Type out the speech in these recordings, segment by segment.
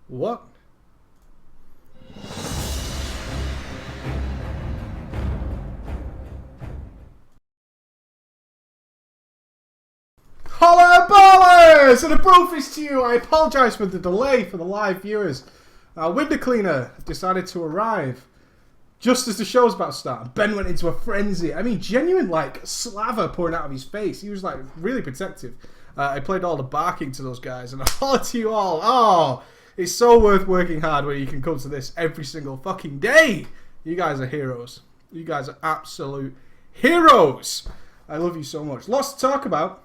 What? Hello, ballers! And a brofist to you. I apologise for the delay for the live viewers. Window cleaner decided to arrive just as the show's about to start. Ben went into a frenzy. I mean, genuine, like, slaver pouring out of his face. He was, like, really protective. I played all the barking to those guys, and I holler to you all. Oh, it's so worth working hard when you can come to this every single fucking day. You guys are heroes. You guys are absolute heroes. I love you so much. Lots to talk about.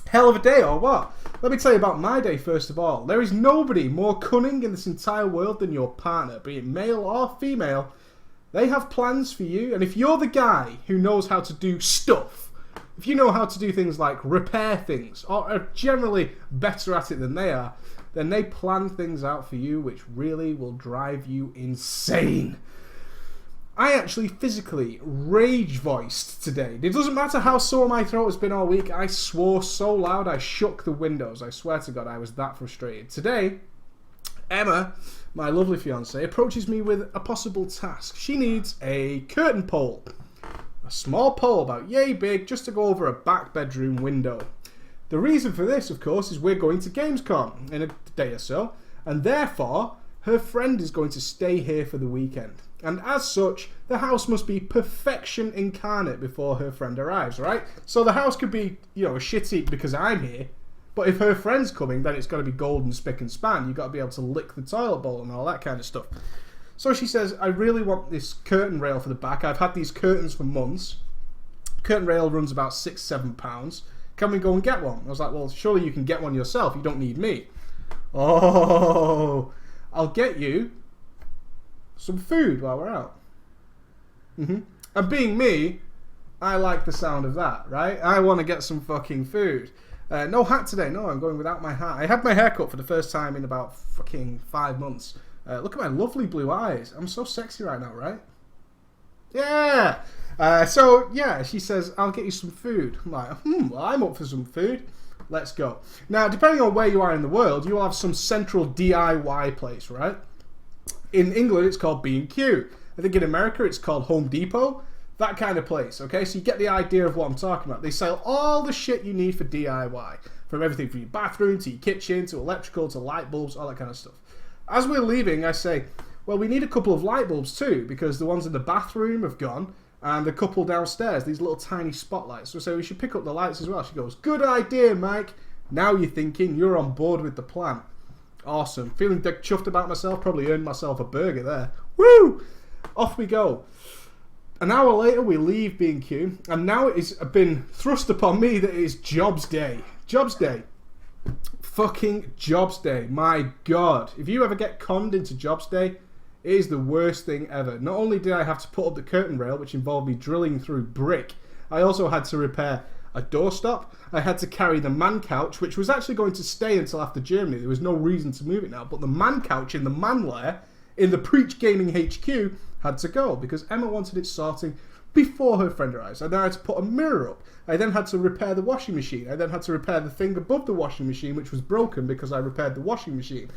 Hell of a day, or what? Let me tell you about my day first of all. There is nobody more cunning in this entire world than your partner, be it male or female. They have plans for you, and if you're the guy who knows how to do stuff, if you know how to do things like repair things, or are generally better at it than they are, then they plan things out for you which really will drive you insane. I actually physically rage-voiced today. It doesn't matter how sore my throat has been all week. I swore so loud I shook the windows. I swear to God, I was that frustrated. Today, Emma, my lovely fiancée, approaches me with a possible task. She needs a curtain pole. A small pole about yay big just to go over a back bedroom window. The reason for this, of course, is we're going to Gamescom in a day or so, and therefore, her friend is going to stay here for the weekend. And as such, the house must be perfection incarnate before her friend arrives, right? So the house could be, a shit heap because I'm here, but if her friend's coming, then it's got to be golden spick and span. You've got to be able to lick the toilet bowl and all that kind of stuff. So she says, I really want this curtain rail for the back. I've had these curtains for months. Curtain rail runs about £6-7. Can we go and get one? I was like, well, surely you can get one yourself. You don't need me. Oh, I'll get you some food while we're out. And being me, I like the sound of that, right? I want to get some fucking food. No hat today. No, I'm going without my hat. I had my hair cut for the first time in about fucking 5 months. Look at my lovely blue eyes. I'm so sexy right now, right? Yeah. So, yeah, she says, I'll get you some food. I'm like, well, I'm up for some food. Let's go. Now, depending on where you are in the world, you will have some central DIY place, right? In England, it's called B&Q. I think in America, it's called Home Depot. That kind of place, okay? So you get the idea of what I'm talking about. They sell all the shit you need for DIY. From everything from your bathroom, to your kitchen, to electrical, to light bulbs, all that kind of stuff. As we're leaving, I say, well, we need a couple of light bulbs too, because the ones in the bathroom have gone, and the couple downstairs, these little tiny spotlights. So I say, we should pick up the lights as well. She goes, good idea, Mike. Now you're thinking, you're on board with the plan. Awesome. Feeling chuffed about myself. Probably earned myself a burger there. Woo! Off we go. An hour later, we leave B&Q, and now it has been thrust upon me that it is Jobs Day. Jobs Day. Fucking Jobs Day. My God. If you ever get conned into Jobs Day, it is the worst thing ever. Not only did I have to put up the curtain rail, which involved me drilling through brick, I also had to repair a doorstop. I had to carry the man couch, which was actually going to stay until after Germany. There was no reason to move it now. But the man couch in the man lair, in the Preach Gaming HQ, had to go because Emma wanted it sorting before her friend arrives. I then had to put a mirror up. I then had to repair the washing machine. I then had to repair the thing above the washing machine, which was broken because I repaired the washing machine.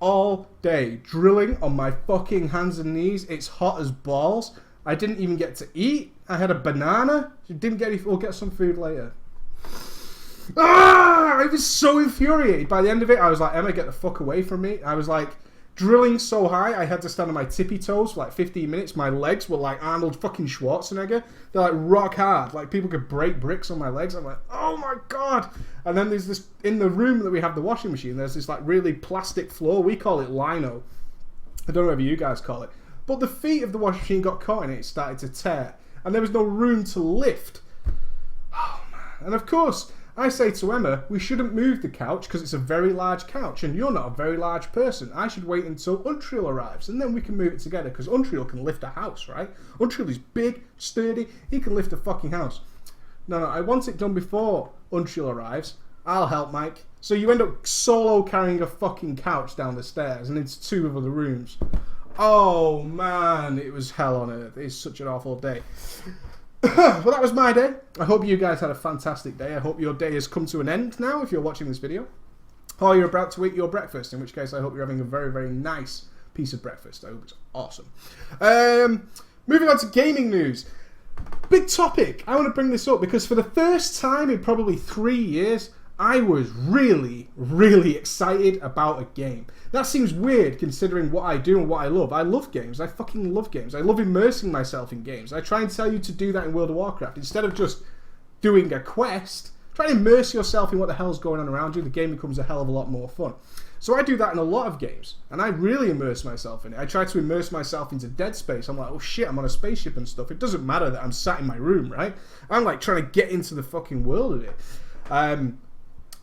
All day, drilling on my fucking hands and knees. It's hot as balls. I didn't even get to eat. I had a banana. Didn't get any. We'll get some food later. I was so infuriated. By the end of it, I was like, Emma, get the fuck away from me. I was like drilling so high, I had to stand on my tippy toes for like 15 minutes. My legs were like Arnold fucking Schwarzenegger. They're like rock hard. Like people could break bricks on my legs. I'm like, oh my God. And then there's this, in the room that we have the washing machine, there's this like really plastic floor. We call it lino. I don't know whatever you guys call it. But the feet of the washing machine got caught in it. It started to tear. And there was no room to lift. Oh man. And of course, I say to Emma, we shouldn't move the couch because it's a very large couch and you're not a very large person. I should wait until Untrill arrives and then we can move it together because Untrill can lift a house, right? Untrill is big, sturdy, he can lift a fucking house. No, I want it done before Untrill arrives. I'll help, Mike. So you end up solo carrying a fucking couch down the stairs and into 2 of the rooms. Oh man, it was hell on earth. It's such an awful day. Well, that was my day. I hope you guys had a fantastic day. I hope your day has come to an end now if you're watching this video. or you're about to eat your breakfast, in which case I hope you're having a very, very nice piece of breakfast. I hope it's awesome. Moving on to gaming news. Big topic. I want to bring this up because for the first time in probably 3 years, I was really, really excited about a game. That seems weird considering what I do and what I love. I love games. I fucking love games. I love immersing myself in games. I try and tell you to do that in World of Warcraft. Instead of just doing a quest, try and immerse yourself in what the hell's going on around you. The game becomes a hell of a lot more fun. So I do that in a lot of games, and I really immerse myself in it. I try to immerse myself into Dead Space. I'm like, oh shit, I'm on a spaceship and stuff. It doesn't matter that I'm sat in my room, right? I'm like trying to get into the fucking world of it.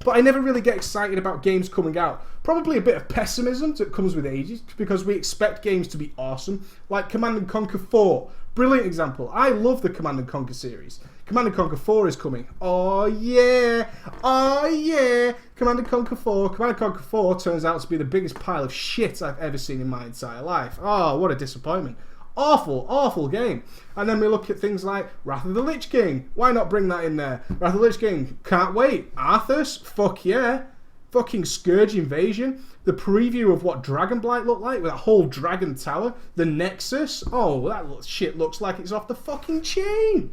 But I never really get excited about games coming out. Probably a bit of pessimism that comes with ages, because we expect games to be awesome. Like Command & Conquer 4. Brilliant example. I love the Command & Conquer series. Command & Conquer 4 is coming. Oh yeah! Oh yeah! Command & Conquer 4. Command & Conquer 4 turns out to be the biggest pile of shit I've ever seen in my entire life. Oh, what a disappointment. Awful, awful game. And then we look at things like Wrath of the Lich King. Why not bring that in there? Wrath of the Lich King, can't wait. Arthas, fuck yeah. Fucking Scourge Invasion. The preview of what Dragonblight looked like with that whole dragon tower. The Nexus. Oh, that shit looks like it's off the fucking chain.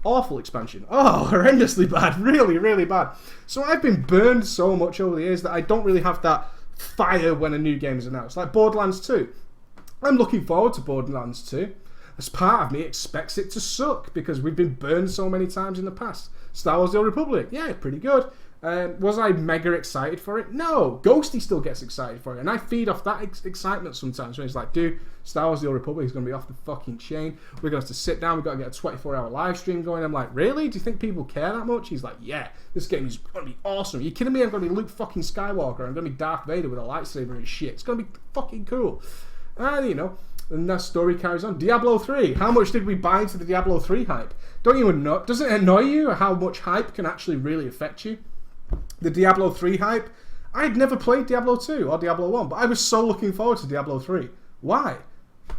Awful expansion. Oh, horrendously bad. Really, really bad. So I've been burned so much over the years that I don't really have that fire when a new game is announced. Like Borderlands 2. I'm looking forward to Borderlands 2. As part of me expects it to suck because we've been burned so many times in the past. Star Wars The Old Republic. Yeah, pretty good. Was I mega excited for it? No. Ghosty still gets excited for it. And I feed off that excitement sometimes when he's like, dude, Star Wars The Old Republic is going to be off the fucking chain. We're going to have to sit down. We've got to get a 24-hour live stream going. I'm like, really? Do you think people care that much? He's like, yeah, this game is going to be awesome. Are you kidding me? I'm going to be Luke fucking Skywalker. I'm going to be Darth Vader with a lightsaber and shit. It's going to be fucking cool. You know, and that story carries on. Diablo 3. How much did we buy into the Diablo 3 hype? Don't you know? Does it annoy you how much hype can actually really affect you? The Diablo 3 hype. I had never played Diablo 2 or Diablo 1, but I was so looking forward to Diablo 3. Why?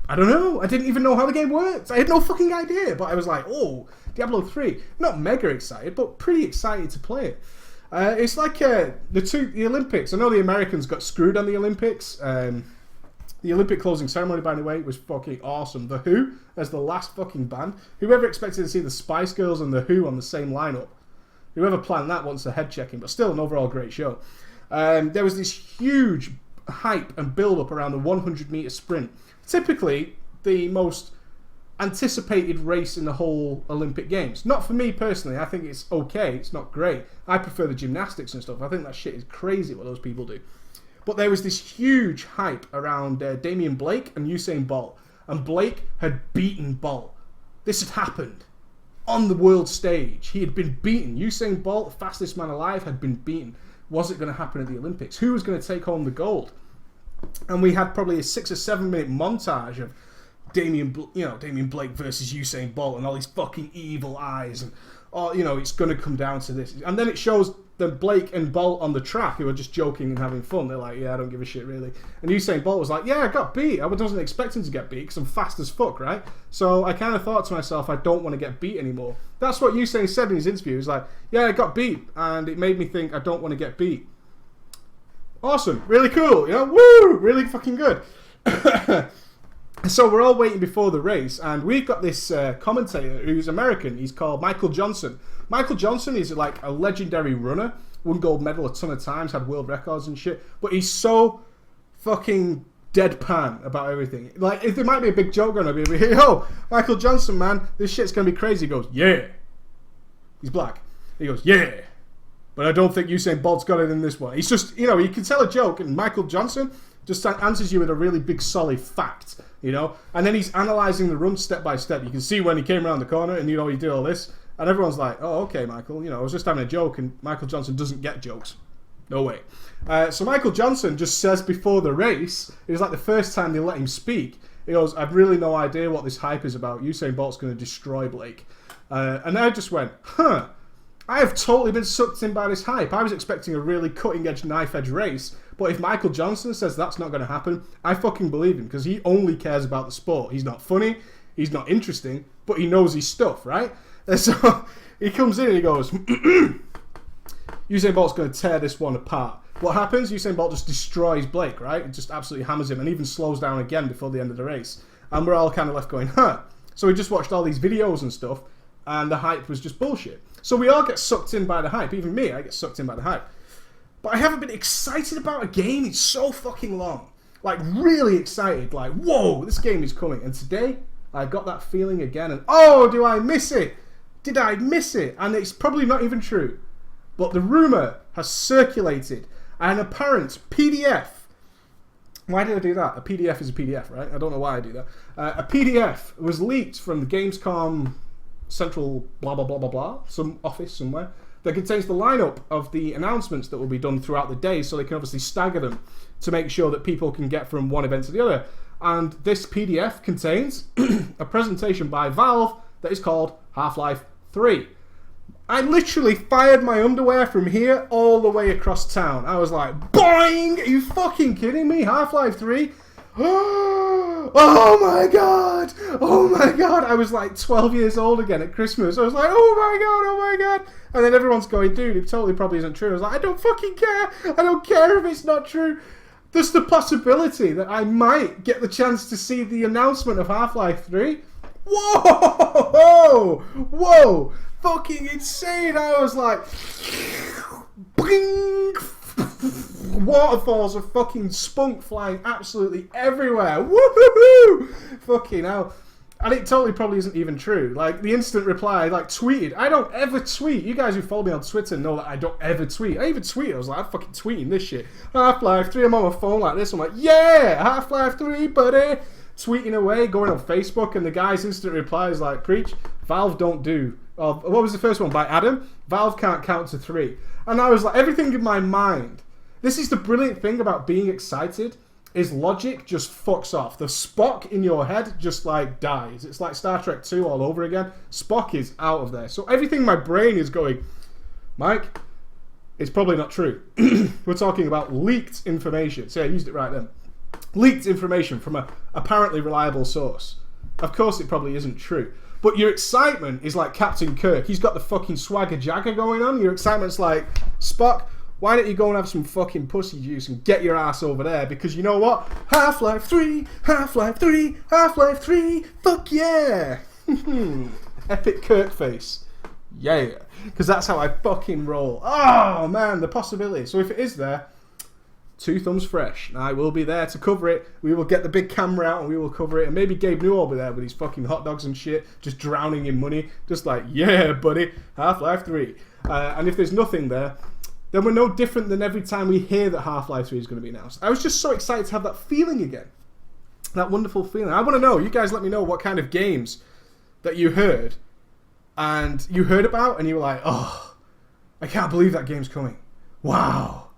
I don't know. I didn't even know how the game worked. I had no fucking idea, but I was like, oh, Diablo 3. Not mega excited, but pretty excited to play it. It's like the Olympics. I know the Americans got screwed on the Olympics. The Olympic closing ceremony, by the way, was fucking awesome. The Who, as the last fucking band. Whoever expected to see the Spice Girls and The Who on the same lineup? Whoever planned that wants a head checking, but still an overall great show. There was this huge hype and build-up around the 100-metre sprint. Typically, the most anticipated race in the whole Olympic Games. Not for me personally. I think it's okay. It's not great. I prefer the gymnastics and stuff. I think that shit is crazy what those people do. But there was this huge hype around Damian Blake and Usain Bolt. And Blake had beaten Bolt. This had happened on the world stage. He had been beaten. Usain Bolt, fastest man alive, had been beaten. Was it going to happen at the Olympics? Who was going to take home the gold? And we had probably a 6 or 7 minute montage of Damian Blake versus Usain Bolt and all these fucking evil eyes. And, it's going to come down to this. And then it shows then Blake and Bolt on the track who are just joking and having fun. They're like, yeah, I don't give a shit really. And Usain Bolt was like, yeah, I got beat. I wasn't expecting to get beat because I'm fast as fuck, right? So I kind of thought to myself, I don't want to get beat anymore. That's what Usain said in his interview. He was like, yeah, I got beat. And it made me think I don't want to get beat. Awesome. Really cool. Woo! Really fucking good. So we're all waiting before the race, and we've got this commentator who's American. He's called Michael Johnson. Michael Johnson is like a legendary runner, won gold medal a ton of times, had world records and shit, but he's so fucking deadpan about everything. Like, if there might be a big joke gonna be, yo, Michael Johnson, man, this shit's gonna be crazy. He goes, yeah. He's black. He goes, yeah. But I don't think Usain Bolt's got it in this one. He's just, you can tell a joke, and Michael Johnson just answers you with a really big, solid fact, And then he's analysing the run step by step. You can see when he came around the corner and, he did all this. And everyone's like, oh, okay, Michael. I was just having a joke, and Michael Johnson doesn't get jokes. No way. So Michael Johnson just says before the race, it was like the first time they let him speak, he goes, I've really no idea what this hype is about. Usain Bolt's going to destroy Blake. And I just went, I have totally been sucked in by this hype. I was expecting a really cutting-edge, knife-edge race. But if Michael Johnson says that's not going to happen, I fucking believe him, because he only cares about the sport. He's not funny, he's not interesting, but he knows his stuff, right? And so he comes in and he goes, Usain Bolt's going to tear this one apart. What happens? Usain Bolt just destroys Blake, right? It just absolutely hammers him and even slows down again before the end of the race. And we're all kind of left going, huh. So we just watched all these videos and stuff, and the hype was just bullshit. So we all get sucked in by the hype. Even me, I get sucked in by the hype. But I haven't been excited about a game in so fucking long. Like, really excited. Like, whoa, this game is coming. And today, I got that feeling again. And, oh, do I miss it? Did I miss it? And it's probably not even true. But the rumour has circulated. An apparent PDF. Why did I do that? A PDF is a PDF, right? I don't know why I do that. A PDF was leaked from the Gamescom Central blah, blah, blah, blah, blah. Some office somewhere. That contains the lineup of the announcements that will be done throughout the day, so they can obviously stagger them to make sure that people can get from one event to the other. And this PDF contains a presentation by Valve that is called Half-Life 3. I literally fired my underwear from here all the way across town. I was like, boing! Are you fucking kidding me? Half-Life 3? Oh my god! Oh my god! I was like 12 years old again at Christmas. I was like, oh my god, oh my god! And then everyone's going, dude, it totally probably isn't true. I was like, I don't fucking care! I don't care if it's not true. There's the possibility that I might get the chance to see the announcement of Half-Life 3. Whoa! Whoa! Fucking insane! I was like, bing! Waterfalls of fucking spunk flying absolutely everywhere. Woohoo! Fucking hell. And it totally probably isn't even true. Like, the instant reply, like, tweeted. I don't ever tweet. You guys who follow me on Twitter know that I don't ever tweet. I even tweeted. I was like, I'm fucking tweeting this shit. Half-Life 3, I'm on my phone like this. I'm like, yeah! Half-Life 3, buddy! Tweeting away, going on Facebook, and the guy's instant reply is like, preach, Valve don't do. Oh, what was the first one? By Adam? Valve can't count to 3. And I was like, everything in my mind. This is the brilliant thing about being excited, is logic just fucks off. The Spock in your head just like dies. It's like Star Trek 2 all over again. Spock is out of there. So everything in my brain is going, Mike, it's probably not true. We're talking about leaked information. See, I used it right then. Leaked information from a apparently reliable source. Of course it probably isn't true. But your excitement is like Captain Kirk. He's got the fucking swagger jagger going on. Your excitement's like, Spock, why don't you go and have some fucking pussy juice and get your ass over there? Because you know what? Half-Life 3, Half-Life 3, Half-Life 3, fuck yeah! Epic Kirk face. Yeah. Because that's how I fucking roll. Oh, man, the possibility. So if it is there, 2 thumbs fresh. I will be there to cover it. We will get the big camera out and we will cover it. And maybe Gabe Newell will be there with his fucking hot dogs and shit, just drowning in money. Just like, yeah, buddy, Half-Life 3. And if there's nothing there, then we're no different than every time we hear that Half-Life 3 is going to be announced. I was just so excited to have that feeling again. That wonderful feeling. I want to know, you guys let me know what kind of games that you heard and you heard about and you were like, oh, I can't believe that game's coming. Wow.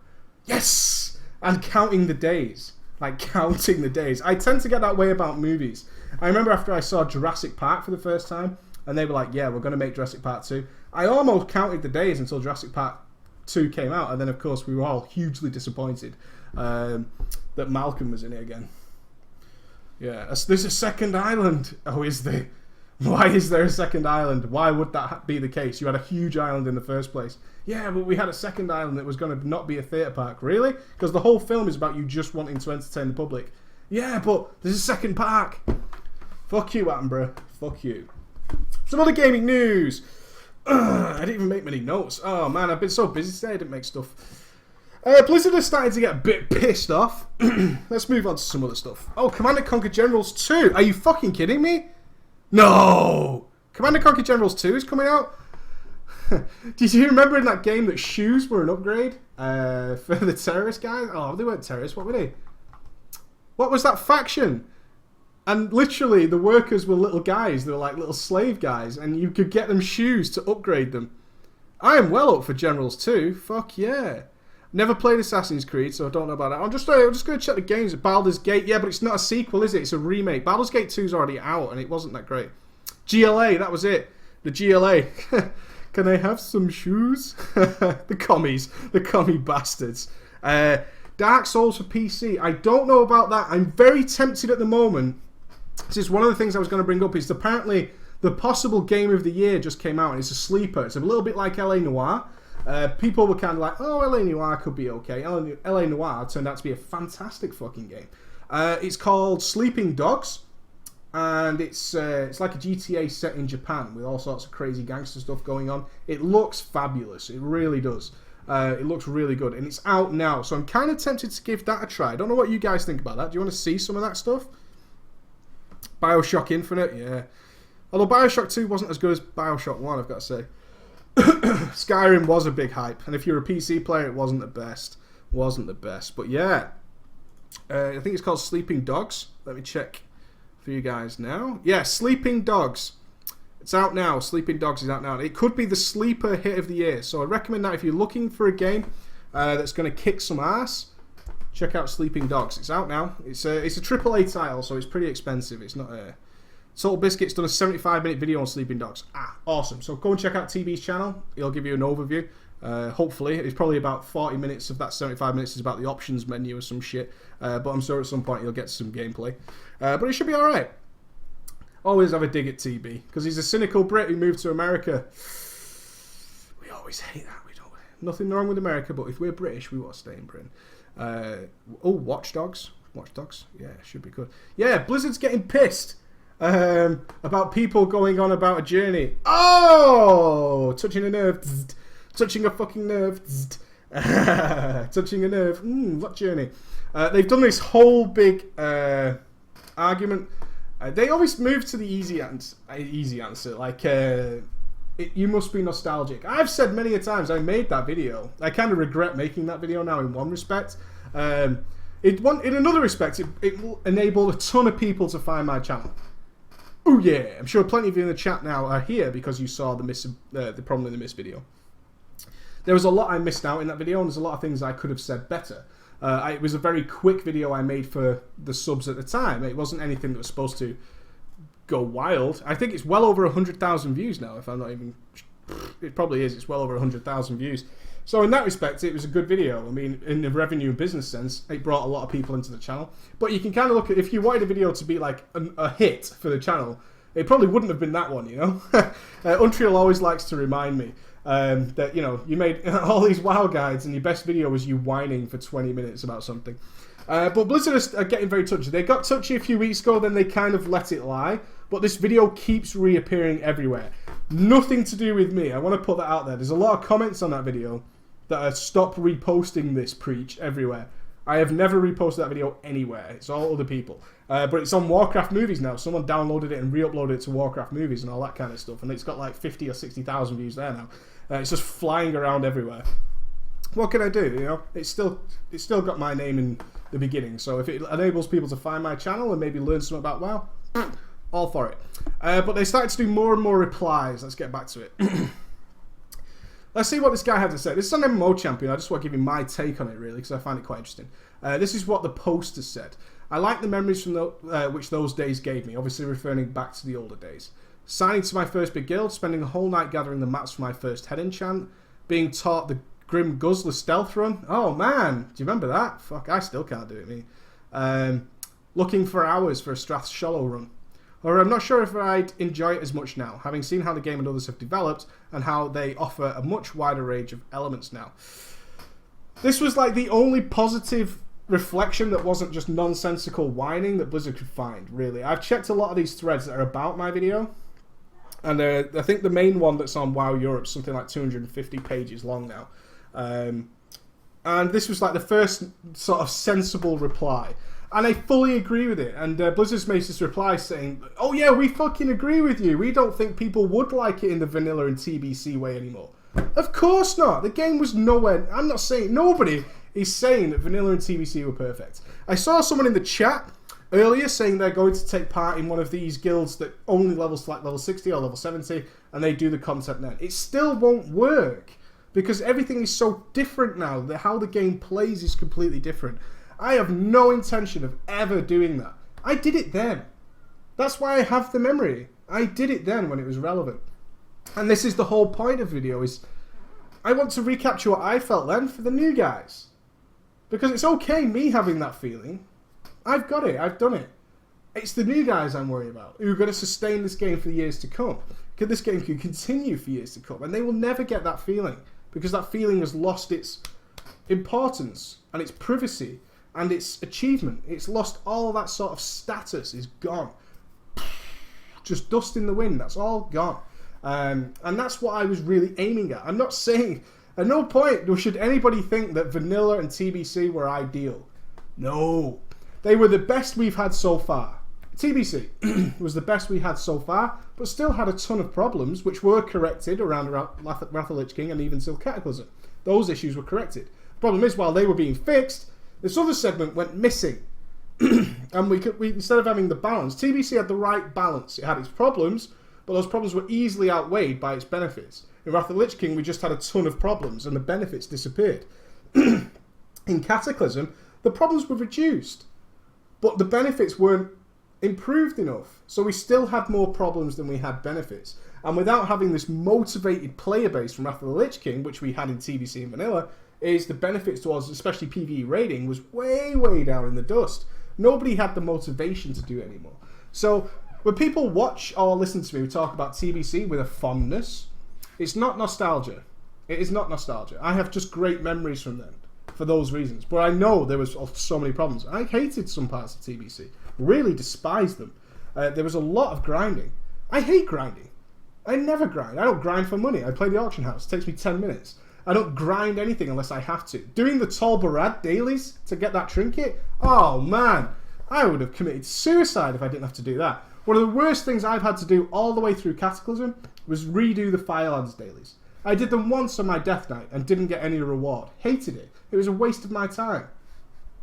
Yes! And counting the days. Like, counting the days. I tend to get that way about movies. I remember after I saw Jurassic Park for the first time, and they were like, yeah, we're going to make Jurassic Park 2. I almost counted the days until Jurassic Park 2 came out, and then, of course, we were all hugely disappointed that Malcolm was in it again. Yeah, there's a second island. Oh, is there? Why is there a second island? Why would that be the case? You had a huge island in the first place. Yeah, but we had a second island that was going to not be a theatre park. Really? Because the whole film is about you just wanting to entertain the public. Yeah, but there's a second park. Fuck you, Attenborough. Fuck you. Some other gaming news. I didn't even make many notes. Oh, man, I've been so busy today I didn't make stuff. Blizzard is starting to get a bit pissed off. Let's move on to some other stuff. Oh, Command & Conquer Generals 2. Are you fucking kidding me? No! Command & Conquer Generals 2 is coming out? Did you remember in that game that shoes were an upgrade for the terrorist guys? Oh, they weren't terrorists. What were they? What was that faction? And literally, the workers were little guys. They were like little slave guys. And you could get them shoes to upgrade them. I am well up for Generals 2. Fuck yeah. Never played Assassin's Creed, so I don't know about that. I'm just going to check the games. Baldur's Gate. Yeah, but it's not a sequel, is it? It's a remake. Baldur's Gate 2 is already out, and it wasn't that great. GLA, that was it. The GLA. Can I have some shoes? The commies. The commie bastards. Dark Souls for PC. I don't know about that. I'm very tempted at the moment. This is one of the things I was going to bring up. Is apparently the possible game of the year just came out, and it's a sleeper. It's a little bit like LA Noire. People were kind of like, oh, LA Noire could be okay. LA Noire turned out to be a fantastic fucking game. It's called Sleeping Dogs, and it's like a GTA set in Japan with all sorts of crazy gangster stuff going on. It looks fabulous. It really does. It looks really good, and it's out now, so I'm kind of tempted to give that a try. I don't know what you guys think about that. Do you want to see some of that stuff? BioShock Infinite, yeah. Although BioShock 2 wasn't as good as BioShock 1, I've got to say. Skyrim was a big hype, and if you're a PC player, it wasn't the best. But yeah, I think it's called Sleeping Dogs. Let me check for you guys now. Yeah, Sleeping Dogs. It's out now. Sleeping Dogs is out now. It could be the sleeper hit of the year. So I recommend that if you're looking for a game that's going to kick some ass, check out Sleeping Dogs. It's out now. It's a AAA title, so it's pretty expensive. It's not a... Total Biscuit's done a 75-minute video on Sleeping Dogs. Awesome. So go and check out TB's channel. He'll give you an overview. Hopefully. It's probably about 40 minutes of that 75 minutes is about the options menu or some shit. But I'm sure at some point you'll get some gameplay. But it should be alright. Always have a dig at TB, because he's a cynical Brit who moved to America. We always hate that. We don't. Nothing wrong with America, but if we're British, we want to stay in Britain. Watch Dogs. Watch Dogs. Yeah, should be good. Yeah, Blizzard's getting pissed about people going on about a journey. Oh, touching a nerve. Touching a fucking nerve. Touching a nerve. What journey? They've done this whole big argument. They always move to the easy answer. Like, you must be nostalgic. I've said many a times I made that video. I kind of regret making that video now in one respect. In another respect, it will enable a ton of people to find my channel. Oh yeah, I'm sure plenty of you in the chat now are here because you saw the problem in the miss video. There was a lot I missed out in that video, and there's a lot of things I could have said better. It was a very quick video I made for the subs at the time. It wasn't anything that was supposed to go wild. I think it's well over 100,000 views now, if I'm not even... It probably is. It's well over 100,000 views. So in that respect, it was a good video. I mean, in the revenue and business sense, it brought a lot of people into the channel. But you can kind of look at... If you wanted a video to be like a hit for the channel, it probably wouldn't have been that one, you know? Untrill always likes to remind me that, you know, you made all these WoW guides and your best video was you whining for 20 minutes about something. But Blizzard are getting very touchy. They got touchy a few weeks ago, then they kind of let it lie. But this video keeps reappearing everywhere. Nothing to do with me. I want to put that out there. There's a lot of comments on that video that are stop reposting this preach everywhere. I have never reposted that video anywhere. It's all other people. But it's on Warcraft Movies now. Someone downloaded it and re-uploaded it to Warcraft Movies and all that kind of stuff. And it's got like 50 or 60,000 views there now. It's just flying around everywhere. What can I do? You know, it's still got my name in the beginning. So if it enables people to find my channel and maybe learn something about WoW, all for it. But they started to do more and more replies. Let's get back to it. Let's see what this guy had to say. This is an MMO champion. I just want to give you my take on it, really, because I find it quite interesting. This is what the poster said. I like the memories from which those days gave me, obviously referring back to the older days. Signing to my first big guild, spending a whole night gathering the mats for my first head enchant, being taught the Grim Guzzler stealth run. Oh, man. Do you remember that? Fuck, I still can't do it, me. Looking for hours for a Strath Shallow run. Or I'm not sure if I'd enjoy it as much now, having seen how the game and others have developed and how they offer a much wider range of elements now. This was like the only positive reflection that wasn't just nonsensical whining that Blizzard could find, really. I've checked a lot of these threads that are about my video, and I think the main one that's on WoW Europe is something like 250 pages long now. And this was like the first sort of sensible reply. And I fully agree with it. And Blizzard's made this reply saying, oh yeah, we fucking agree with you. We don't think people would like it in the vanilla and TBC way anymore. Of course not. The game was nowhere... I'm not saying... Nobody is saying that vanilla and TBC were perfect. I saw someone in the chat earlier saying they're going to take part in one of these guilds that only levels to like level 60 or level 70, and they do the content then. It still won't work, because everything is so different now. How the game plays is completely different. I have no intention of ever doing that. I did it then. That's why I have the memory. I did it then when it was relevant. And this is the whole point of the video, is I want to recapture what I felt then for the new guys. Because it's okay me having that feeling. I've got it. I've done it. It's the new guys I'm worried about, who are going to sustain this game for years to come. This game can continue for years to come, and they will never get that feeling. because that feeling has lost its importance and its privacy and its achievement. It's lost all that sort of status. Is gone. Just dust in the wind. That's all gone. And that's what I was really aiming at. I'm not saying, at no point should anybody think that Vanilla and TBC were ideal. No. They were the best we've had so far. TBC was the best we had so far, but still had a ton of problems, which were corrected around Wrath of the Lich King and even Still Cataclysm. Those issues were corrected. The problem is, while they were being fixed, this other segment went missing. And we instead of having the balance, TBC had the right balance. It had its problems, but those problems were easily outweighed by its benefits. In Wrath of the Lich King, we just had a ton of problems, and the benefits disappeared. In Cataclysm, the problems were reduced, but the benefits weren't improved enough. So we still had more problems than we had benefits. And without having this motivated player base from Wrath of the Lich King, which we had in TBC and Vanilla, is the benefits towards especially PvE raiding was way, way down in the dust. Nobody had the motivation to do it anymore. So when people watch or listen to me talk about TBC with a fondness, it's not nostalgia. It is not nostalgia. I have just great memories from them for those reasons. But I know there was so many problems. I hated some parts of TBC. Really despised them. There was a lot of grinding. I hate grinding. I never grind. I don't grind for money. I play the auction house. It takes me 10 minutes. I don't grind anything unless I have to. Doing the Tol Barad dailies to get that trinket? Oh man, I would have committed suicide if I didn't have to do that. One of the worst things I've had to do all the way through Cataclysm was redo the Firelands dailies. I did them once on my death knight and didn't get any reward. Hated it. It was a waste of my time.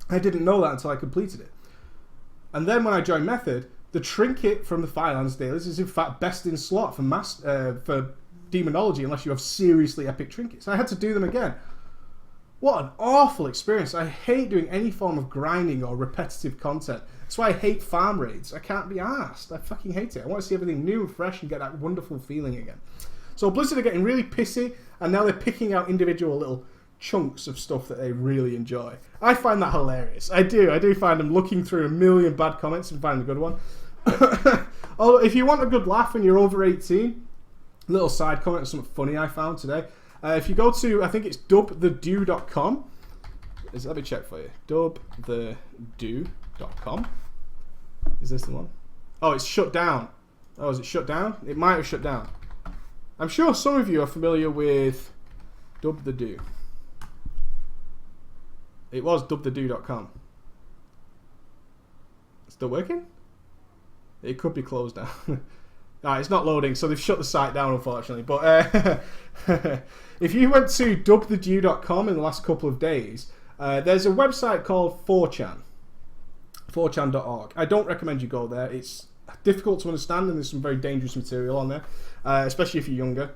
I didn't know that until I completed it. And then when I joined Method, the trinket from the Firelands dailies is in fact best in slot for Demonology unless you have seriously epic trinkets. I had to do them again. What an awful experience. I hate doing any form of grinding or repetitive content. That's why I hate farm raids. I can't be arsed. I fucking hate it. I want to see everything new and fresh and get that wonderful feeling again. So Blizzard are getting really pissy, and now they're picking out individual little chunks of stuff that they really enjoy. I find that hilarious. I do find them looking through a million bad comments and find a good one. Although if you want a good laugh and you're over 18, little side comment, something funny I found today. If you go to, I think it's dubthedew.com. Let me check for you. Dubthedew.com. Is this the one? Oh, it's shut down. Oh, is it shut down? It might have shut down. I'm sure some of you are familiar with Dub the Dew. It was dubthedew.com. Still working? It could be closed down. It's not loading, so they've shut the site down, unfortunately. But if you went to dubthedew.com in the last couple of days, there's a website called 4chan. 4chan.org. I don't recommend you go there. It's difficult to understand, and there's some very dangerous material on there, especially if you're younger.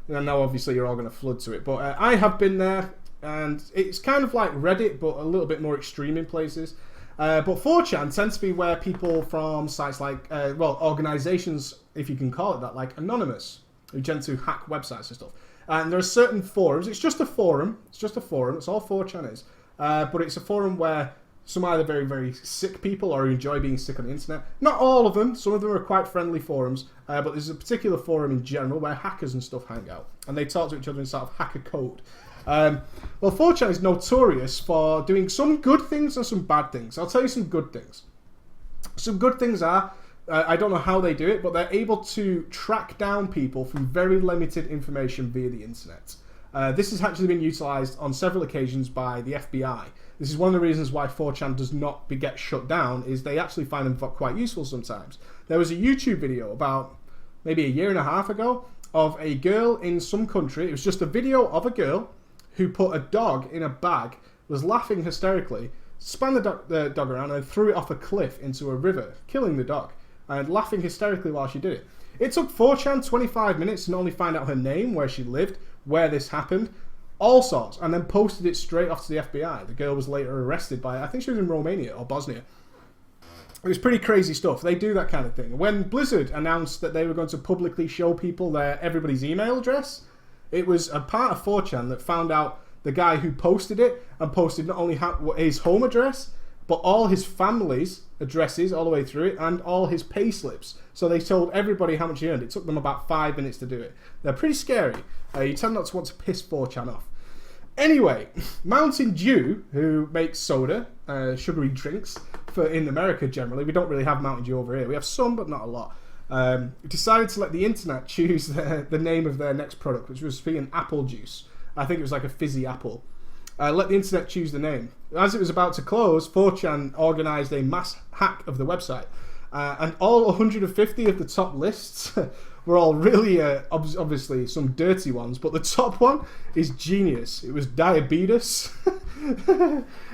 And I know, obviously, you're all going to flood to it. But I have been there, and it's kind of like Reddit, but a little bit more extreme in places. But 4chan tends to be where people from sites like, organizations, if you can call it that, like Anonymous, who tend to hack websites and stuff. And there are certain forums. It's just a forum. It's all 4chan is. But it's a forum where some either very, very sick people or enjoy being sick on the internet. Not all of them. Some of them are quite friendly forums. But there's a particular forum in general where hackers and stuff hang out. And they talk to each other in sort of hacker code. Well, 4chan is notorious for doing some good things and some bad things. I'll tell you some good things. Some good things are, I don't know how they do it, but they're able to track down people from very limited information via the internet. This has actually been utilised on several occasions by the FBI. This is one of the reasons why 4chan does not get shut down, is they actually find them quite useful sometimes. There was a YouTube video about maybe a year and a half ago of a girl in some country. It was just a video of a girl who put a dog in a bag, was laughing hysterically, spun the dog around and threw it off a cliff into a river, killing the dog, and laughing hysterically while she did it. It took 4chan 25 minutes to not only find out her name, where she lived, where this happened, all sorts, and then posted it straight off to the FBI. The girl was later arrested by, I think she was in Romania or Bosnia. It was pretty crazy stuff. They do that kind of thing. When Blizzard announced that they were going to publicly show people everybody's email address, it was a part of 4chan that found out the guy who posted it, and posted not only his home address, but but all his family's addresses all the way through it, and all his pay slips. So they told everybody how much he earned. It took them about 5 minutes to do it. They're pretty scary. You tend not to want to piss 4chan off. Anyway, Mountain Dew, who makes soda, sugary drinks, in America generally, we don't really have Mountain Dew over here. We have some, but not a lot. Decided to let the internet choose the name of their next product, which was being apple juice. I think it was like a fizzy apple. Let the internet choose the name. As it was about to close, 4chan organised a mass hack of the website. And all 150 of the top lists were all really, obviously, some dirty ones. But the top one is genius. It was diabetes.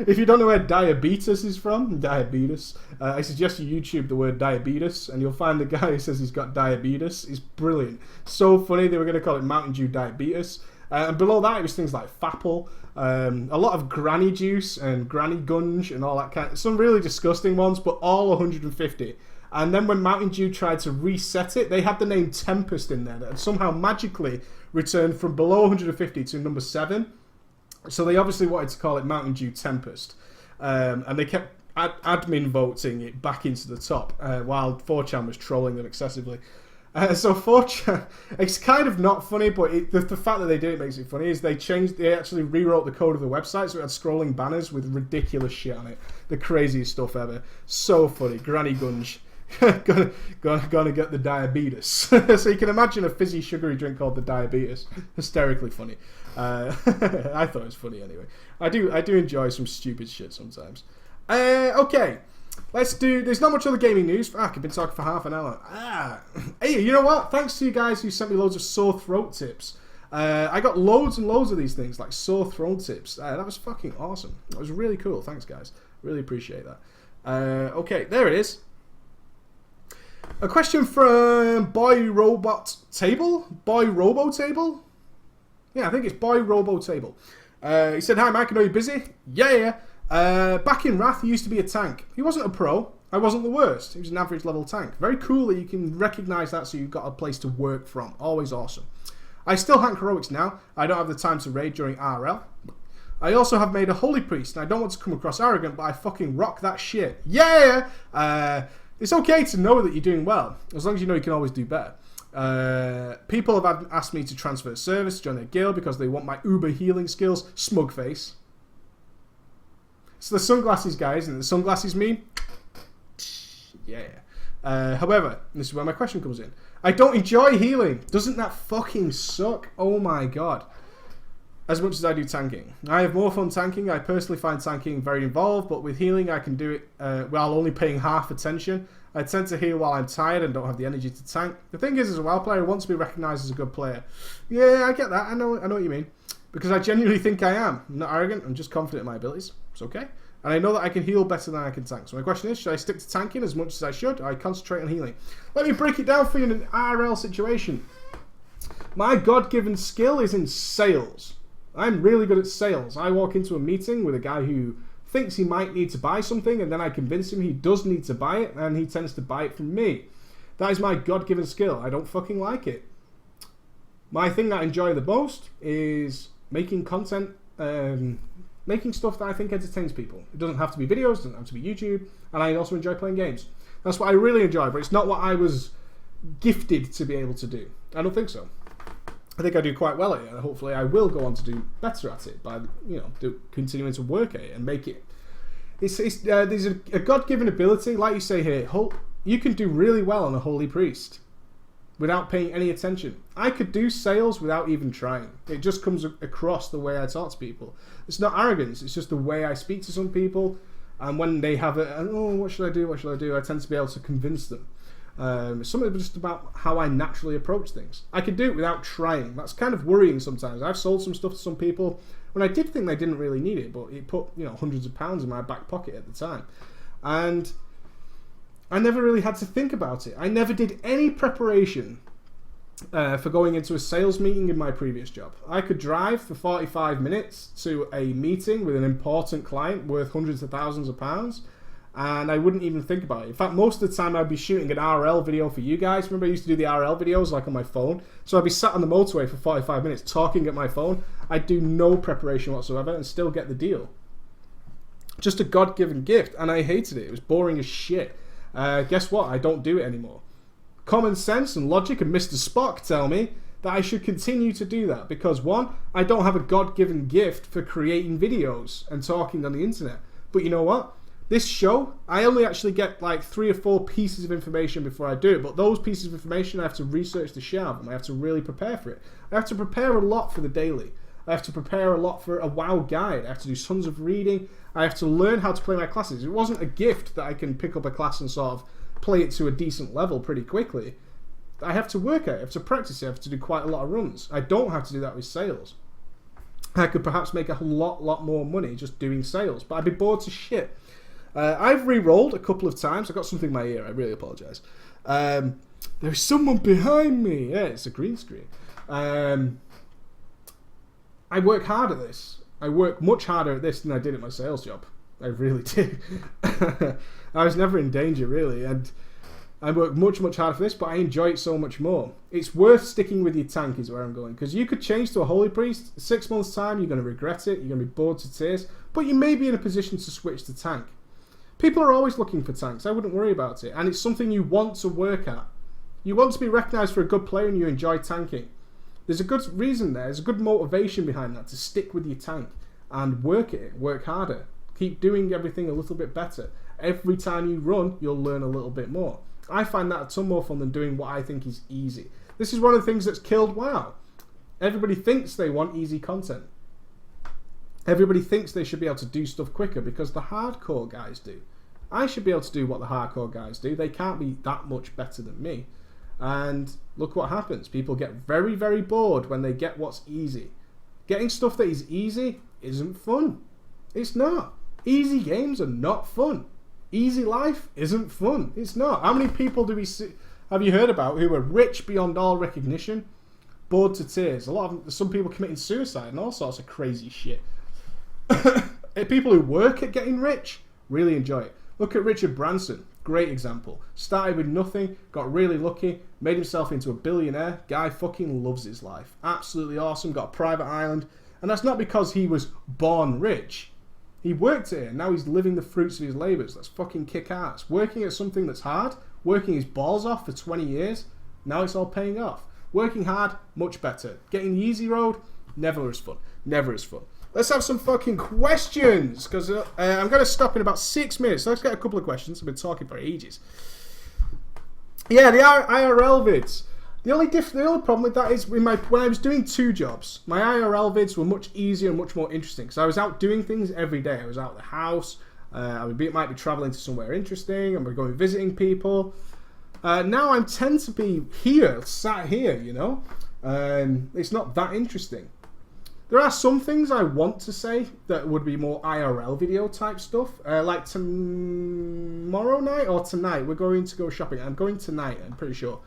If you don't know where diabetes is from, diabetes, I suggest you YouTube the word diabetes, and you'll find the guy who says he's got diabetes. It's brilliant. So funny, they were going to call it Mountain Dew Diabetes. And below that, it was things like Fapple, a lot of Granny Juice and Granny Gunge and all that kind of... Some really disgusting ones, but all 150. And then when Mountain Dew tried to reset it, they had the name Tempest in there that had somehow magically returned from below 150 to number 7. So they obviously wanted to call it Mountain Dew Tempest. And they kept admin voting it back into the top while 4chan was trolling them excessively. So 4chan, it's kind of not funny, but the fact that they did it makes it funny, is they actually rewrote the code of the website, so it had scrolling banners with ridiculous shit on it. The craziest stuff ever. So funny. Granny Gunge. gonna get the diabetes. So you can imagine a fizzy sugary drink called the diabetes. Hysterically funny. I thought it was funny anyway. I do enjoy some stupid shit sometimes. Okay, let's do... There's not much other gaming news. Fuck, I've been talking for half an hour. Hey, you know what? Thanks to you guys who sent me loads of sore throat tips. I got loads and loads of these things, like sore throat tips. That was fucking awesome. That was really cool. Thanks, guys. Really appreciate that. Okay, there it is. A question from Boy Robot Table? Boy Robo Table? Yeah, I think it's Boy Robo Table. He said, "Hi Mike, I know you're busy." Yeah. Back in Wrath, he used to be a tank. He wasn't a pro. I wasn't the worst. He was an average level tank. Very cool that you can recognise that, so you've got a place to work from. Always awesome. I still hack heroics now. I don't have the time to raid during RL. I also have made a Holy Priest, and I don't want to come across arrogant, but I fucking rock that shit. Yeah! It's okay to know that you're doing well, as long as you know you can always do better. People have asked me to transfer service to join their guild because they want my uber healing skills. Smug face. So the sunglasses, guys, and the sunglasses mean... Yeah. However, this is where my question comes in. I don't enjoy healing. Doesn't that fucking suck? Oh my god. As much as I do tanking. I have more fun tanking. I personally find tanking very involved, but with healing I can do it while only paying half attention. I tend to heal while I'm tired and don't have the energy to tank. The thing is, as a WoW player, I want to be recognised as a good player. Yeah, I get that. I know what you mean. Because I genuinely think I am. I'm not arrogant. I'm just confident in my abilities. It's okay. And I know that I can heal better than I can tank. So my question is, should I stick to tanking as much as I should? Or I concentrate on healing? Let me break it down for you in an RL situation. My God-given skill is in sales. I'm really good at sales. I walk into a meeting with a guy who thinks he might need to buy something, and then I convince him he does need to buy it, and he tends to buy it from me. That is my God-given skill. I don't fucking like it. My thing that I enjoy the most is making content, making stuff that I think entertains people. It doesn't have to be videos, it doesn't have to be YouTube, and I also enjoy playing games. That's what I really enjoy, but it's not what I was gifted to be able to do. I don't think so. I think I do quite well at it, and hopefully I will go on to do better at it by, continuing to work at it and make it. There's a God-given ability, like you say here. You can do really well on a Holy Priest without paying any attention. I could do sales without even trying. It just comes across the way I talk to people. It's not arrogance. It's just the way I speak to some people, and when they have what should I do? What should I do? I tend to be able to convince them. It's something just about how I naturally approach things. I can do it without trying. That's kind of worrying sometimes. I've sold some stuff to some people when I did think they didn't really need it, but it put hundreds of pounds in my back pocket at the time, and I never really had to think about it. I never did any preparation for going into a sales meeting in my previous job. I could drive for 45 minutes to a meeting with an important client worth hundreds of thousands of pounds, and I wouldn't even think about it. In fact, most of the time I'd be shooting an RL video for you guys. Remember I used to do the RL videos like on my phone? So I'd be sat on the motorway for 45 minutes talking at my phone. I'd do no preparation whatsoever and still get the deal. Just a God-given gift, and I hated it. It was boring as shit. Guess what? I don't do it anymore. Common sense and logic and Mr. Spock tell me that I should continue to do that because, one, I don't have a God-given gift for creating videos and talking on the internet. But you know what? This show, I only actually get like 3 or 4 pieces of information before I do it, but those pieces of information I have to research the shit out of them. I have to really prepare for it. I have to prepare a lot for the daily. I have to prepare a lot for a WoW guide. I have to do tons of reading. I have to learn how to play my classes. It wasn't a gift that I can pick up a class and sort of play it to a decent level pretty quickly. I have to work at it. I have to practice it. I have to do quite a lot of runs. I don't have to do that with sales. I could perhaps make a lot more money just doing sales, but I'd be bored to shit. I've re-rolled a couple of times. I got something in my ear. I really apologise. There's someone behind me. Yeah, it's a green screen. I work hard at this. I work much harder at this than I did at my sales job. I really did. I was never in danger, really, and I work much harder for this, but I enjoy it so much more. It's worth sticking with your tank is where I'm going, because you could change to a Holy Priest. 6 months' time, you're going to regret it. You're going to be bored to tears, but you may be in a position to switch to tank. People are always looking for tanks. I wouldn't worry about it, and it's something you want to work at. You want to be recognised for a good player, and you enjoy tanking. There's a good reason there. There's a good motivation behind that to stick with your tank and work at it, work harder. Keep doing everything a little bit better. Every time you run, you'll learn a little bit more. I find that a ton more fun than doing what I think is easy. This is one of the things that's killed WoW. Everybody thinks they want easy content. Everybody thinks they should be able to do stuff quicker because the hardcore guys do. I should be able to do what the hardcore guys do. They can't be that much better than me. And look what happens. People get very, very bored when they get what's easy. Getting stuff that is easy isn't fun. It's not. Easy games are not fun. Easy life isn't fun. It's not. How many people do we see, have you heard about who are rich beyond all recognition, bored to tears? Some people committing suicide and all sorts of crazy shit. People who work at getting rich really enjoy it. Look at Richard Branson. Great example. Started with nothing, got really lucky, made himself into a billionaire. Guy fucking loves his life. Absolutely awesome. Got a private island. And that's not because he was born rich. He worked at it, and now he's living the fruits of his labours. That's fucking kick ass. Working at something that's hard, working his balls off for 20 years, now it's all paying off. Working hard, much better. Getting the easy road, never as fun. Never as fun. Let's have some fucking questions, because I'm going to stop in about 6 minutes. So let's get a couple of questions. I've been talking for ages. Yeah, the IRL vids. The only problem with that is when I was doing 2 jobs, my IRL vids were much easier and much more interesting because I was out doing things every day. I was out of the house. Might be traveling to somewhere interesting, and we're going visiting people. Now I tend to be here, sat here, you know. It's not that interesting. There are some things I want to say that would be more IRL video type stuff. Like tomorrow night or tonight, we're going to go shopping. I'm going tonight, I'm pretty sure.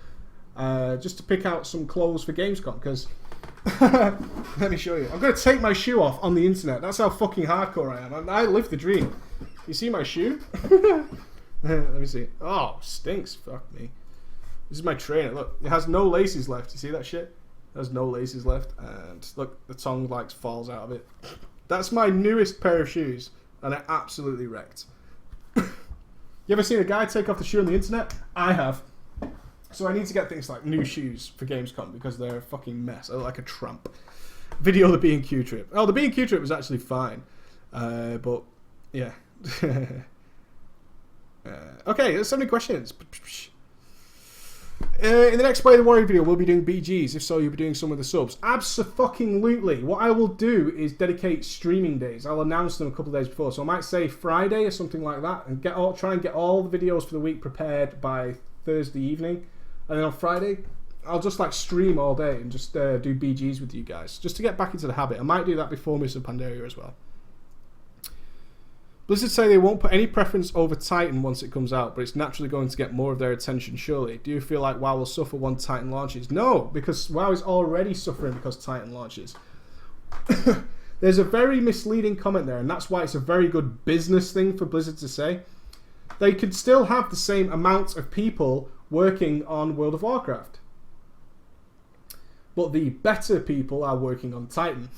Just to pick out some clothes for Gamescom, because let me show you. I'm going to take my shoe off on the internet. That's how fucking hardcore I am. I live the dream. You see my shoe? Let me see. Oh, stinks. Fuck me. This is my trainer. Look, it has no laces left. You see that shit? There's no laces left, and look, the tongue like falls out of it. That's my newest pair of shoes, and I absolutely wrecked. You ever seen a guy take off the shoe on the internet? I have. So I need to get things like new shoes for Gamescom because they're a fucking mess. I look like a tramp. Video the B&Q trip. Oh, the B&Q trip was actually fine, but yeah. Okay, there's so many questions. In the next Play the Warrior video, we'll be doing BGs. If so, you'll be doing some of the subs. Abso-fucking-lutely. What I will do is dedicate streaming days. I'll announce them a couple of days before. So I might say Friday or something like that, and try and get all the videos for the week prepared by Thursday evening. And then on Friday, I'll just like stream all day and just do BGs with you guys, just to get back into the habit. I might do that before Mists of Pandaria as well. Blizzard say they won't put any preference over Titan once it comes out, but it's naturally going to get more of their attention, surely. Do you feel like WoW will suffer when Titan launches? No, because WoW is already suffering because Titan launches. There's a very misleading comment there, and that's why it's a very good business thing for Blizzard to say. They could still have the same amount of people working on World of Warcraft. But the better people are working on Titan.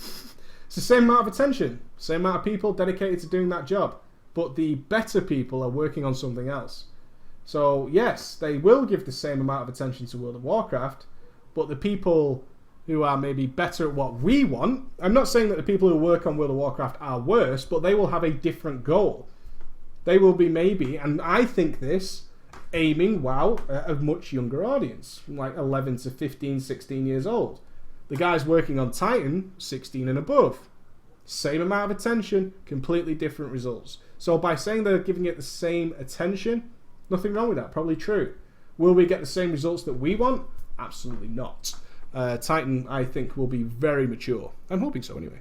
It's the same amount of attention, same amount of people dedicated to doing that job. but the better people are working on something else. So yes, they will give the same amount of attention to World of Warcraft, but the people who are maybe better at what we want, I'm not saying that the people who work on World of Warcraft are worse, but they will have a different goal. They will be maybe, and I think this, aiming WoW at a much younger audience, like 11 to 15, 16 years old. The guys working on Titan, 16 and above. Same amount of attention, completely different results. So by saying they're giving it the same attention, nothing wrong with that, probably true. Will we get the same results that we want? Absolutely not. Titan, I think, will be very mature. I'm hoping so, anyway.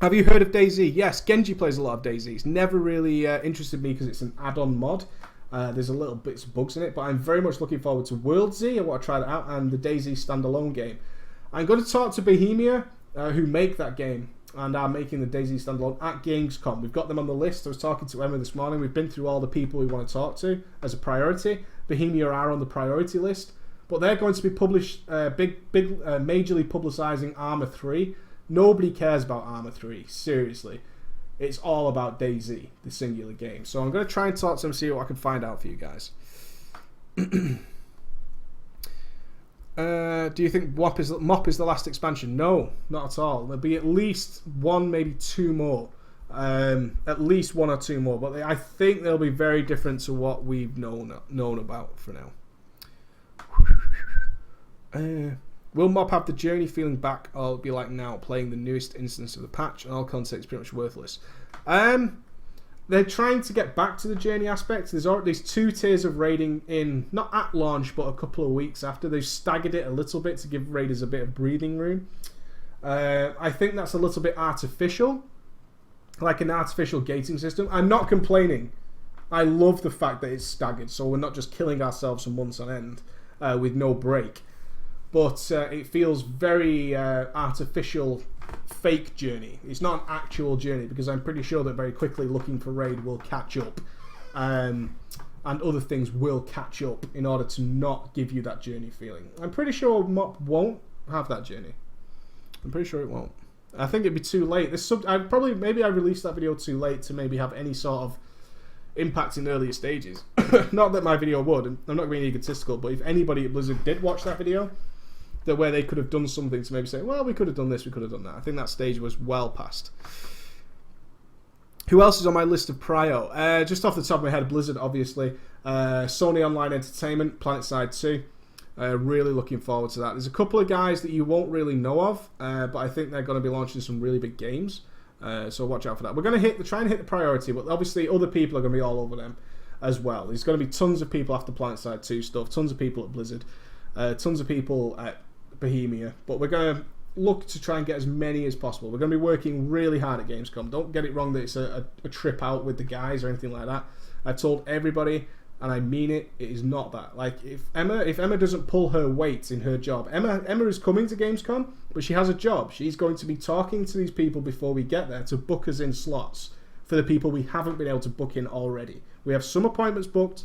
Have you heard of DayZ? Yes, Genji plays a lot of DayZ. It's never really interested me because it's an add-on mod. There's a little bits of bugs in it, but I'm very much looking forward to World Z. I want to try that out, and the DayZ standalone game. I'm going to talk to Bohemia, who make that game, and are making the DayZ standalone at Gamescom. We've got them on the list. I was talking to Emma this morning. We've been through all the people we want to talk to as a priority. Bohemia are on the priority list. But they're going to be majorly publicising Arma 3. Nobody cares about Arma 3, seriously. It's all about DayZ, the singular game. So I'm going to try and talk to them, see what I can find out for you guys. Do you think MOP is the last expansion? No, not at all. There'll be at least one, maybe two more. At least one or two more. But I think they'll be very different to what we've known about for now. Will MOP have the Journey feeling back, or it'll be like now, playing the newest instance of the patch and all content is pretty much worthless? They're trying to get back to the Journey aspect. There's 2 tiers of raiding in, not at launch, but a couple of weeks after. They've staggered it a little bit to give raiders a bit of breathing room. I think that's a little bit artificial, like an artificial gating system. I'm not complaining. I love the fact that it's staggered, so we're not just killing ourselves for months on end with no break. But it feels very artificial, fake Journey. It's not an actual Journey, because I'm pretty sure that very quickly looking for raid will catch up, and other things will catch up in order to not give you that Journey feeling. I'm pretty sure MOP won't have that Journey. I'm pretty sure it won't. I think it'd be too late. Maybe I released that video too late to maybe have any sort of impact in earlier stages. Not that my video would, and I'm not being egotistical, but if anybody at Blizzard did watch that video, where they could have done something to maybe say, well, we could have done this, we could have done that. I think that stage was well past. Who else is on my list of prio? Just off the top of my head, Blizzard, obviously. Sony Online Entertainment, PlanetSide 2. Really looking forward to that. There's a couple of guys that you won't really know of, but I think they're going to be launching some really big games. So watch out for that. We're going to try and hit the priority, but obviously other people are going to be all over them as well. There's going to be tons of people after PlanetSide 2 stuff, tons of people at Blizzard, tons of people at Bohemia, but we're going to look to try and get as many as possible. We're going to be working really hard at Gamescom. Don't get it wrong that it's a trip out with the guys or anything like that. I've told everybody, and I mean it, it is not that. Like, if Emma doesn't pull her weight in her job, Emma is coming to Gamescom, but she has a job. She's going to be talking to these people before we get there to book us in slots for the people we haven't been able to book in already. We have some appointments booked,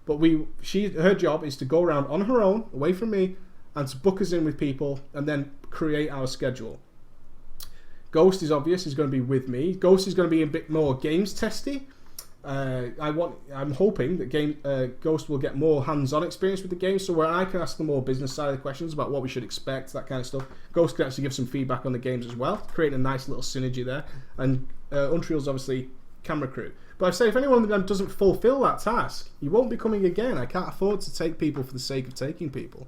but her job is to go around on her own, away from me, and to book us in with people and then create our schedule. Ghost is obvious, is going to be with me. Ghost is going to be a bit more games testy. I'm hoping that Ghost will get more hands-on experience with the game, so where I can ask the more business side of the questions about what we should expect, that kind of stuff. Ghost can actually give some feedback on the games as well, creating a nice little synergy there. And Untriel's obviously camera crew. But I say, if anyone of them doesn't fulfill that task, he won't be coming again. I can't afford to take people for the sake of taking people.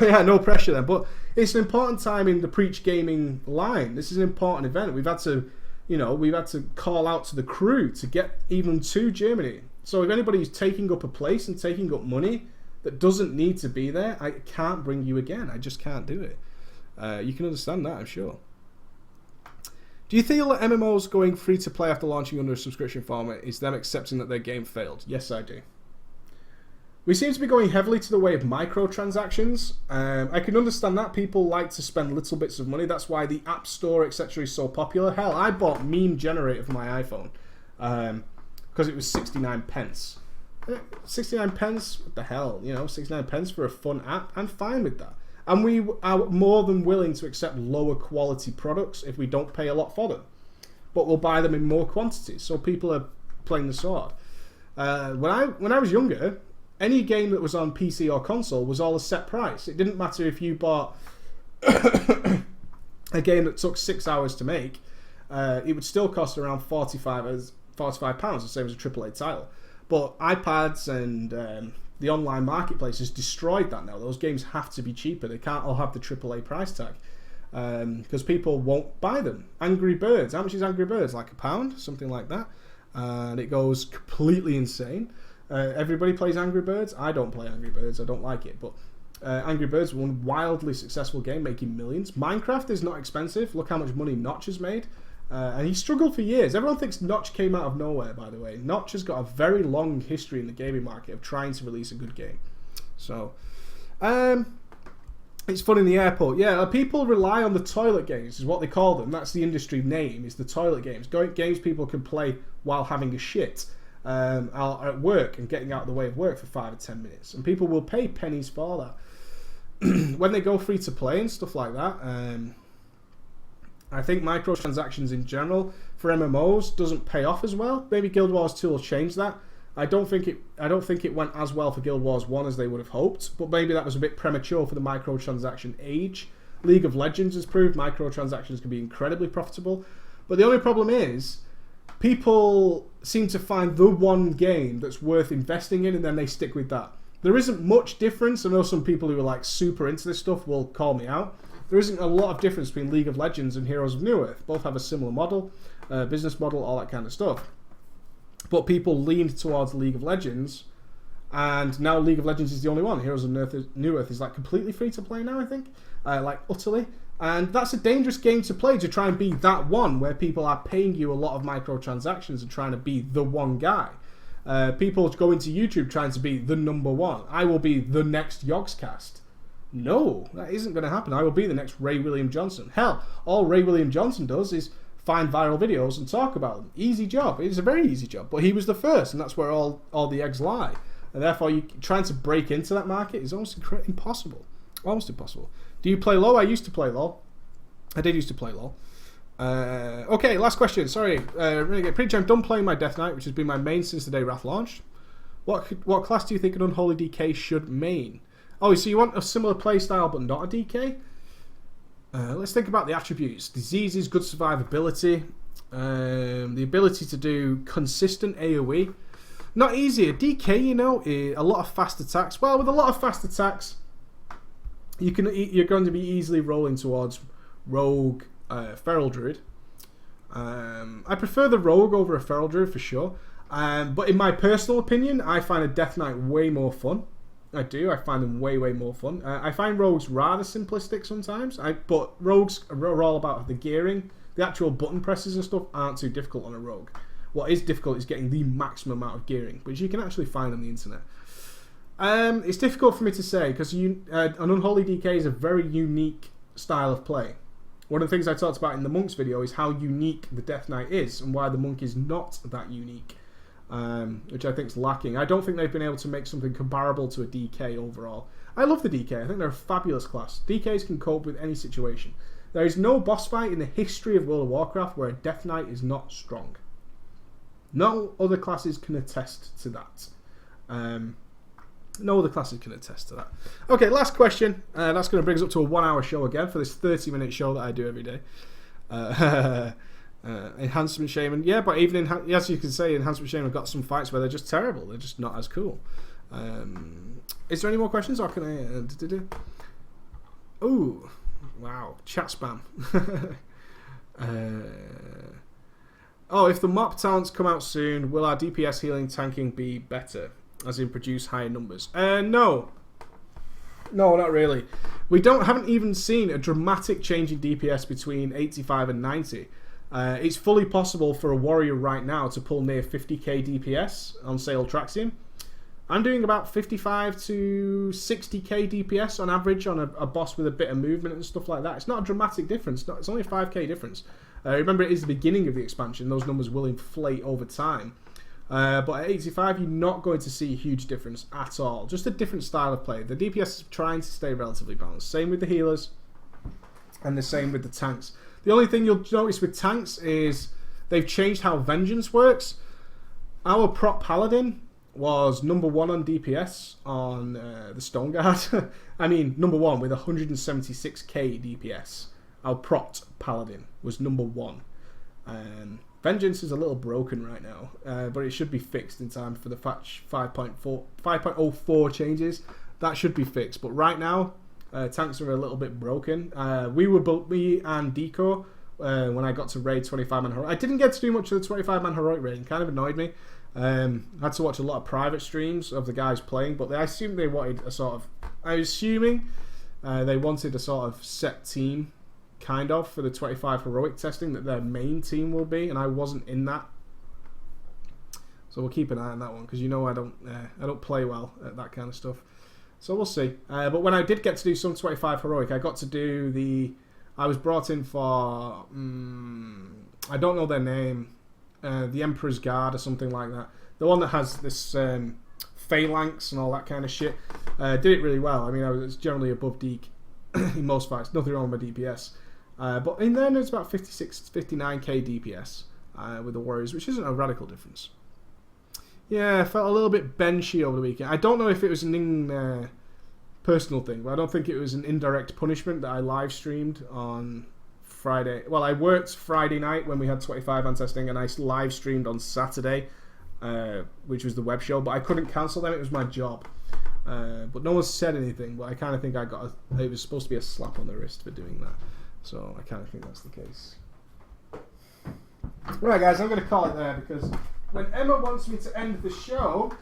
Yeah, no pressure then. But it's an important time in the Preach Gaming line. This is an important event. We've had to call out to the crew to get even to Germany. So if anybody's taking up a place and taking up money that doesn't need to be there, I can't bring you again. I just can't do it. You can understand that, I'm sure. Do you feel that MMOs going free to play after launching under a subscription format is them accepting that their game failed? Yes, I do. We seem to be going heavily to the way of microtransactions. I can understand that. People like to spend little bits of money. That's why the App Store, etc. is so popular. Hell, I bought Meme Generator for my iPhone because it was 69 pence. 69 pence? What the hell? 69 pence for a fun app? I'm fine with that. And we are more than willing to accept lower quality products if we don't pay a lot for them. but will buy them in more quantities. So people are playing the sword. When I was younger, any game that was on PC or console was all a set price. It didn't matter if you bought a game that took 6 hours to make. It would still cost around £45, the same as a AAA title. But iPads and the online marketplace has destroyed that now. Those games have to be cheaper. They can't all have the AAA price tag because people won't buy them. Angry Birds. How much is Angry Birds? Like £1? Something like that. And it goes completely insane. Everybody plays Angry Birds. I don't play Angry Birds. I don't like it. But Angry Birds was one wildly successful game, making millions. Minecraft is not expensive. Look how much money Notch has made. And he struggled for years. Everyone thinks Notch came out of nowhere, by the way. Notch has got a very long history in the gaming market of trying to release a good game. So, it's fun in the airport. Yeah, people rely on the toilet games, is what they call them. That's the industry name, is the toilet games. Games people can play while having a shit at work and getting out of the way of work for 5 or 10 minutes. And people will pay pennies for that. When they go free to play and stuff like that, I think microtransactions in general for MMOs doesn't pay off as well. Maybe Guild Wars 2 will change that. I don't think it went as well for Guild Wars 1 as they would have hoped, but maybe that was a bit premature for the microtransaction age. League of Legends has proved microtransactions can be incredibly profitable, but the only problem is people seem to find the one game that's worth investing in and then they stick with that. There isn't much difference. I know some people who are like super into this stuff will call me out. There isn't a lot of difference between League of Legends and Heroes of Newerth. Both have a similar model, business model, all that kind of stuff. But people leaned towards League of Legends, and now League of Legends is the only one. Heroes of Newerth is like completely free to play now, I think, like utterly. And that's a dangerous game to play, to try and be that one where people are paying you a lot of microtransactions and trying to be the one guy. People go into YouTube trying to be the number one. I will be the next Yogscast. No, that isn't going to happen. I will be the next Ray William Johnson. Hell, all Ray William Johnson does is find viral videos and talk about them. Easy job. It's a very easy job. But he was the first, and that's where all the eggs lie. And therefore, you trying to break into that market is almost impossible. Almost impossible. Do you play LoL? I used to play LoL. I did used to play LoL. Okay, last question. Sorry. Renegade. Pretty sure I'm done playing my Death Knight, which has been my main since the day Wrath launched. What class do you think an Unholy DK should main? Oh, so you want a similar playstyle but not a DK? Let's think about the attributes. Diseases, good survivability, the ability to do consistent AoE. Not easy. A DK, you know, a lot of fast attacks. Well, with a lot of fast attacks, you're going to be easily rolling towards Rogue, Feral Druid. I prefer the Rogue over a Feral Druid for sure. But in my personal opinion, I find a Death Knight way more fun. I do. I find them way more fun. I find rogues rather simplistic sometimes. But rogues are all about the gearing. The actual button presses and stuff aren't too difficult on a rogue. What is difficult is getting the maximum amount of gearing, which you can actually find on the internet. It's difficult for me to say because an Unholy DK is a very unique style of play. One of the things I talked about in the Monks video is how unique the Death Knight is and why the Monk is not that unique. Which I think is lacking. I don't think they've been able to make something comparable to a DK overall. I love the DK. I think they're a fabulous class. DKs can cope with any situation. There is no boss fight in the history of World of Warcraft where a Death Knight is not strong. No other classes can attest to that. No other classes can attest to that. Okay, last question. That's going to bring us up to a 1 hour show again for this 30-minute show that I do every day. Enhancement Shaman, yeah, but even as you can say, Enhancement Shaman have got some fights where they're just terrible. They're just not as cool. Is there any more questions, or can I? Ooh, wow, chat spam. Oh, if the MOP talents come out soon, will our DPS healing tanking be better, as in produce higher numbers? No, not really. We haven't even seen a dramatic change in DPS between 85 and 90. It's fully possible for a warrior right now to pull near 50k DPS on Sale Traxium. I'm doing about 55 to 60k DPS on average on a boss with a bit of movement and stuff like that. It's not a dramatic difference. It's only a 5k difference. Remember, it is the beginning of the expansion. Those numbers will inflate over time. But at 85, you're not going to see a huge difference at all. Just a different style of play. The DPS is trying to stay relatively balanced. Same with the healers and the same with the tanks. The only thing you'll notice with tanks is they've changed how Vengeance works. Our prop Paladin was number 1 on DPS on the Stoneguard. I mean, number 1 with 176k DPS. Our prop Paladin was number 1. Vengeance is a little broken right now, but it should be fixed in time for the patch 5.04 changes. That should be fixed, but right now tanks are a little bit broken. Me and Deco, when I got to raid 25-man heroic, I didn't get to do much of the 25-man heroic raid. It kind of annoyed me. I had to watch a lot of private streams of the guys playing, but I assumed they wanted a sort of... they wanted a sort of set team, kind of, for the 25 heroic testing that their main team will be, and I wasn't in that. So we'll keep an eye on that one, because you know I don't play well at that kind of stuff. So we'll see. But when I did get to do some 25 heroic, I got to do the... I was brought in for... I don't know their name. The Emperor's Guard or something like that. The one that has this phalanx and all that kind of shit. Did it really well. I mean, I was generally above Deke in most fights. Nothing wrong with my DPS. But in there, it's about 56, 59k DPS with the Warriors, which isn't a radical difference. Yeah, I felt a little bit benchy over the weekend. I don't know if it was an personal thing, but I don't think it was an indirect punishment that I live streamed on Friday. Well, I worked Friday night when we had 25-man testing, and I live streamed on Saturday, which was the web show, but I couldn't cancel them. It was my job. But no one said anything, but I kind of think it was supposed to be a slap on the wrist for doing that. So I kind of think that's the case. Right, guys, I'm going to call it there, because when Emma wants me to end the show,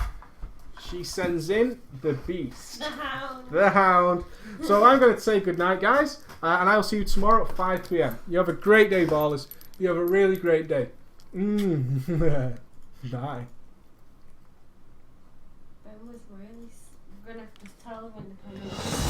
she sends in the beast. The Hound. The Hound. So I'm going to say goodnight, guys, and I'll see you tomorrow at 5 p.m. You have a great day, ballers. You have a really great day. Bye. That was really... We're going to have to tell them when to come in.